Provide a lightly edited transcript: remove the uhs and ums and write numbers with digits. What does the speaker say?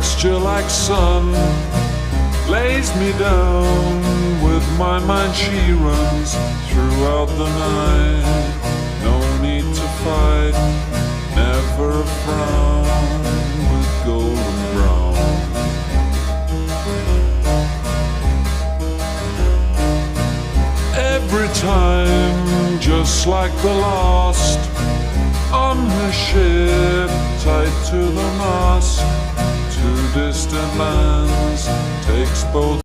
texture like sun lays me down. With my mind she runs throughout the night. No need to fight, never a frown, with golden brown. Every time, just like the last, on her ship, tied to the mast, to distant lands, takes both